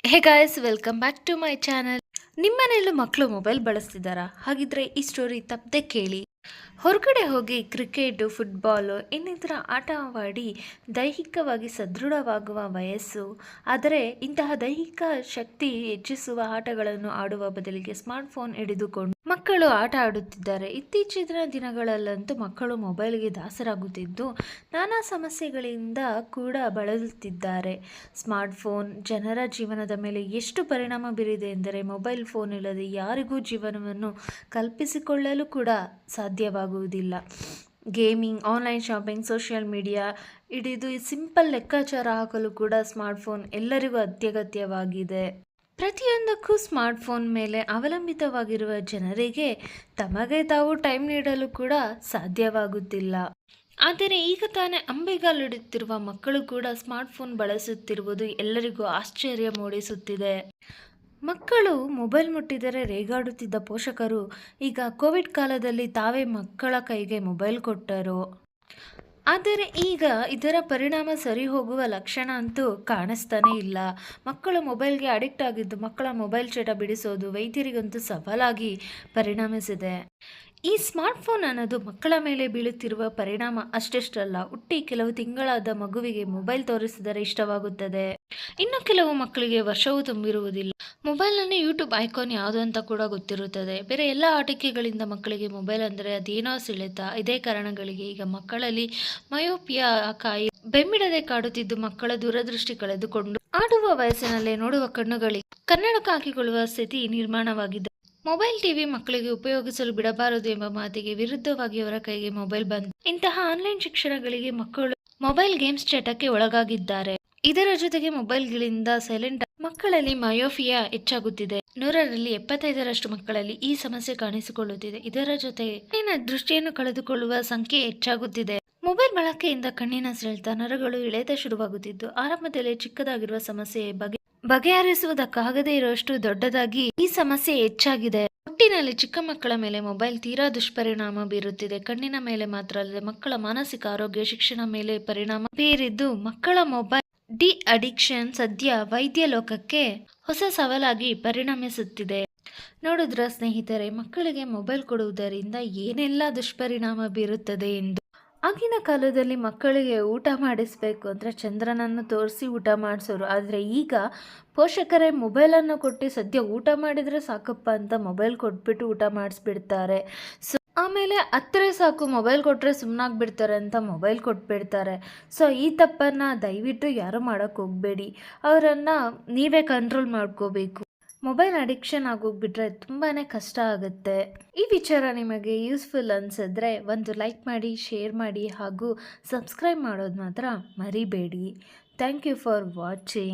Hey guys, welcome back to my channel. ನಿಮ್ಮನೆಯಲ್ಲೂ ಮಕ್ಕಳು mobile ಬಳಸ್ತಿದ್ದಾರಾ? ಹಾಗಿದ್ರೆ ಈ ಸ್ಟೋರಿ ತಪ್ಪದೆ ಕೇಳಿ. ಹೊರಗಡೆ ಹೋಗಿ ಕ್ರಿಕೆಟು, ಫುಟ್ಬಾಲು ಇನ್ನಿತರ ಆಟವಾಡಿ ದೈಹಿಕವಾಗಿ ಸದೃಢವಾಗುವ ವಯಸ್ಸು. ಆದರೆ ಇಂತಹ ದೈಹಿಕ ಶಕ್ತಿ ಹೆಚ್ಚಿಸುವ ಆಟಗಳನ್ನು ಆಡುವ ಬದಲಿಗೆ ಸ್ಮಾರ್ಟ್ಫೋನ್ ಹಿಡಿದುಕೊಂಡು ಮಕ್ಕಳು ಆಟ ಆಡುತ್ತಿದ್ದಾರೆ. ಇತ್ತೀಚಿನ ದಿನಗಳಲ್ಲಂತೂ ಮಕ್ಕಳು ಮೊಬೈಲ್ಗೆ ದಾಸರಾಗುತ್ತಿದ್ದು ನಾನಾ ಸಮಸ್ಯೆಗಳಿಂದ ಕೂಡ ಬಳಲುತ್ತಿದ್ದಾರೆ. ಸ್ಮಾರ್ಟ್ಫೋನ್ ಜನರ ಜೀವನದ ಮೇಲೆ ಎಷ್ಟು ಪರಿಣಾಮ ಬೀರಿದೆ ಎಂದರೆ ಮೊಬೈಲ್ ಫೋನ್ ಇಲ್ಲದೆ ಯಾರಿಗೂ ಜೀವನವನ್ನು ಕಲ್ಪಿಸಿಕೊಳ್ಳಲು ಕೂಡ ಸಾಧ್ಯವಾಗುವುದಿಲ್ಲ. Gaming, online shopping, social media ಹಿಡಿದು ಸಿಂಪಲ್ ಲೆಕ್ಕಾಚಾರ ಹಾಕಲು ಕೂಡ ಸ್ಮಾರ್ಟ್ಫೋನ್ ಎಲ್ಲರಿಗೂ ಅತ್ಯಗತ್ಯವಾಗಿದೆ. ಪ್ರತಿಯೊಂದಕ್ಕೂ ಸ್ಮಾರ್ಟ್ಫೋನ್ ಮೇಲೆ ಅವಲಂಬಿತವಾಗಿರುವ ಜನರಿಗೆ ತಮಗೆ ತಾವು ಟೈಮ್ ನೀಡಲು ಕೂಡ ಸಾಧ್ಯವಾಗುತ್ತಿಲ್ಲ. ಆದರೆ ಈಗ ತಾನೇ ಅಂಬೆಗಾಲಿಡುತ್ತಿರುವ ಮಕ್ಕಳು ಕೂಡ ಸ್ಮಾರ್ಟ್ಫೋನ್ ಬಳಸುತ್ತಿರುವುದು ಎಲ್ಲರಿಗೂ ಆಶ್ಚರ್ಯ ಮೂಡಿಸುತ್ತಿದೆ. ಮಕ್ಕಳು ಮೊಬೈಲ್ ಮುಟ್ಟಿದರೆ ರೇಗಾಡುತ್ತಿದ್ದ ಪೋಷಕರು ಈಗ ಕೋವಿಡ್ ಕಾಲದಲ್ಲಿ ತಾವೇ ಮಕ್ಕಳ ಕೈಗೆ ಮೊಬೈಲ್ ಕೊಟ್ಟರು. ಆದರೆ ಈಗ ಇದರ ಪರಿಣಾಮ ಸರಿ ಹೋಗುವ ಲಕ್ಷಣ ಅಂತೂ ಕಾಣಿಸ್ತಾನೇ ಇಲ್ಲ. ಮಕ್ಕಳು ಮೊಬೈಲ್ಗೆ ಅಡಿಕ್ಟ್ ಆಗಿದ್ದು ಮಕ್ಕಳ ಮೊಬೈಲ್ ಚಟ ಬಿಡಿಸೋದು ವೈದ್ಯರಿಗಂತೂ ಸವಾಲಾಗಿ ಪರಿಣಮಿಸಿದೆ. ಈ ಸ್ಮಾರ್ಟ್ಫೋನ್ ಅನ್ನೋದು ಮಕ್ಕಳ ಮೇಲೆ ಬೀಳುತ್ತಿರುವ ಪರಿಣಾಮ ಅಷ್ಟೆಷ್ಟಲ್ಲ. ಹುಟ್ಟಿ ಕೆಲವು ತಿಂಗಳಾದ ಮಗುವಿಗೆ ಮೊಬೈಲ್ ತೋರಿಸಿದರೆ ಇಷ್ಟವಾಗುತ್ತದೆ. ಇನ್ನು ಕೆಲವು ಮಕ್ಕಳಿಗೆ ವರ್ಷವೂ ತುಂಬಿರುವುದಿಲ್ಲ. ಮೊಬೈಲ್ನಲ್ಲಿ ಯೂಟ್ಯೂಬ್ ಐಕಾನ್ ಯಾವುದು ಅಂತ ಕೂಡ ಗೊತ್ತಿರುತ್ತದೆ. ಬೇರೆ ಎಲ್ಲ ಆಟಿಕೆಗಳಿಂದ ಮಕ್ಕಳಿಗೆ ಮೊಬೈಲ್ ಅಂದರೆ ಅದೇನೋ ಸೆಳೆತ. ಇದೇ ಕಾರಣಗಳಿಗೆ ಈಗ ಮಕ್ಕಳಲ್ಲಿ ಮಯೋಪಿಯಾ ಕಾಯಿ ಬೆಂಬಿಡದೆ ಕಾಡುತ್ತಿದ್ದು ಮಕ್ಕಳ ದೂರದೃಷ್ಟಿ ಕಳೆದುಕೊಂಡು ಆಡುವ ವಯಸ್ಸಿನಲ್ಲೇ ನೋಡುವ ಕಣ್ಣುಗಳಿಗೆ ಕನ್ನಡಕ ಹಾಕಿಕೊಳ್ಳುವ ಸ್ಥಿತಿ ನಿರ್ಮಾಣವಾಗಿದೆ. ಮೊಬೈಲ್ ಟಿವಿ ಮಕ್ಕಳಿಗೆ ಉಪಯೋಗಿಸಲು ಬಿಡಬಾರದು ಎಂಬ ಮಾತಿಗೆ ವಿರುದ್ಧವಾಗಿ ಅವರ ಕೈಗೆ ಮೊಬೈಲ್ ಬಂದು ಇಂತಹ ಆನ್ಲೈನ್ ಶಿಕ್ಷಣಗಳಿಗೆ ಮಕ್ಕಳು ಮೊಬೈಲ್ ಗೇಮ್ಸ್ ಚಟಕ್ಕೆ ಒಳಗಾಗಿದ್ದಾರೆ. ಇದರ ಜೊತೆಗೆ ಮೊಬೈಲ್ಗಳಿಂದ ಸೈಲೆಂಟ್ ಮಕ್ಕಳಲ್ಲಿ ಮಯೋಫಿಯಾ ಹೆಚ್ಚಾಗುತ್ತಿದೆ. 100ರಲ್ಲಿ 75ರಷ್ಟು ಮಕ್ಕಳಲ್ಲಿ ಈ ಸಮಸ್ಯೆ ಕಾಣಿಸಿಕೊಳ್ಳುತ್ತಿದೆ. ಇದರ ಜೊತೆಗೆ ಕಣ್ಣಿನ ದೃಷ್ಟಿಯನ್ನು ಕಳೆದುಕೊಳ್ಳುವ ಸಂಖ್ಯೆ ಹೆಚ್ಚಾಗುತ್ತಿದೆ. ಮೊಬೈಲ್ ಬಳಕೆಯಿಂದ ಕಣ್ಣಿನ ಸೆಳೆತ, ನರಗಳು ಎಳೆತ ಶುರುವಾಗುತ್ತಿದ್ದು ಆರಂಭದಲ್ಲಿ ಚಿಕ್ಕದಾಗಿರುವ ಸಮಸ್ಯೆ ಬಗೆಹರಿಸುವುದಕ್ಕಾಗದೇ ಇರುವಷ್ಟು ದೊಡ್ಡದಾಗಿ ಈ ಸಮಸ್ಯೆ ಹೆಚ್ಚಾಗಿದೆ. ಒಟ್ಟಿನಲ್ಲಿ ಚಿಕ್ಕ ಮಕ್ಕಳ ಮೇಲೆ ಮೊಬೈಲ್ ತೀರಾ ದುಷ್ಪರಿಣಾಮ ಬೀರುತ್ತಿದೆ. ಕಣ್ಣಿನ ಮೇಲೆ ಮಾತ್ರ ಅಲ್ಲದೆ ಮಕ್ಕಳ ಮಾನಸಿಕ ಆರೋಗ್ಯ, ಶಿಕ್ಷಣ ಮೇಲೆ ಪರಿಣಾಮ ಬೀರಿದ್ದು ಮಕ್ಕಳ ಮೊಬೈಲ್ ಡಿ ಅಡಿಕ್ಷನ್ ಸದ್ಯ ವೈದ್ಯ ಲೋಕಕ್ಕೆ ಹೊಸ ಸವಾಲಾಗಿ ಪರಿಣಮಿಸುತ್ತಿದೆ. ನೋಡಿದ್ರ ಸ್ನೇಹಿತರೆ, ಮಕ್ಕಳಿಗೆ ಮೊಬೈಲ್ ಕೊಡುವುದರಿಂದ ಏನೆಲ್ಲ ದುಷ್ಪರಿಣಾಮ ಬೀರುತ್ತದೆ ಎಂದು. ಆಗಿನ ಕಾಲದಲ್ಲಿ ಮಕ್ಕಳಿಗೆ ಊಟ ಮಾಡಿಸ್ಬೇಕು ಅಂದರೆ ಚಂದ್ರನನ್ನು ತೋರಿಸಿ ಊಟ ಮಾಡಿಸೋರು. ಆದರೆ ಈಗ ಪೋಷಕರೇ ಮೊಬೈಲನ್ನು ಕೊಟ್ಟು ಸದ್ಯ ಊಟ ಮಾಡಿದರೆ ಸಾಕಪ್ಪ ಅಂತ ಮೊಬೈಲ್ ಕೊಟ್ಬಿಟ್ಟು ಊಟ ಮಾಡಿಸ್ಬಿಡ್ತಾರೆ. ಆಮೇಲೆ ಹತ್ತಿರ ಸಾಕು ಮೊಬೈಲ್ ಕೊಟ್ಟರೆ ಸುಮ್ಮನಾಗ್ಬಿಡ್ತಾರೆ ಅಂತ ಮೊಬೈಲ್ ಕೊಟ್ಬಿಡ್ತಾರೆ. ಈ ತಪ್ಪನ್ನು ದಯವಿಟ್ಟು ಯಾರು ಮಾಡೋಕ್ಕೆ ಹೋಗಬೇಡಿ. ಅವರನ್ನು ನೀವೇ ಕಂಟ್ರೋಲ್ ಮಾಡ್ಕೋಬೇಕು. ಮೊಬೈಲ್ ಅಡಿಕ್ಷನ್ ಆಗೋಗ್ಬಿಟ್ರೆ ತುಂಬಾ ಕಷ್ಟ ಆಗುತ್ತೆ. ಈ ವಿಚಾರ ನಿಮಗೆ ಯೂಸ್ಫುಲ್ ಅನಿಸಿದ್ರೆ ಒಂದು ಲೈಕ್ ಮಾಡಿ, ಶೇರ್ ಮಾಡಿ ಹಾಗೂ ಸಬ್ಸ್ಕ್ರೈಬ್ ಮಾಡೋದು ಮಾತ್ರ ಮರಿಬೇಡಿ. Thank you for watching.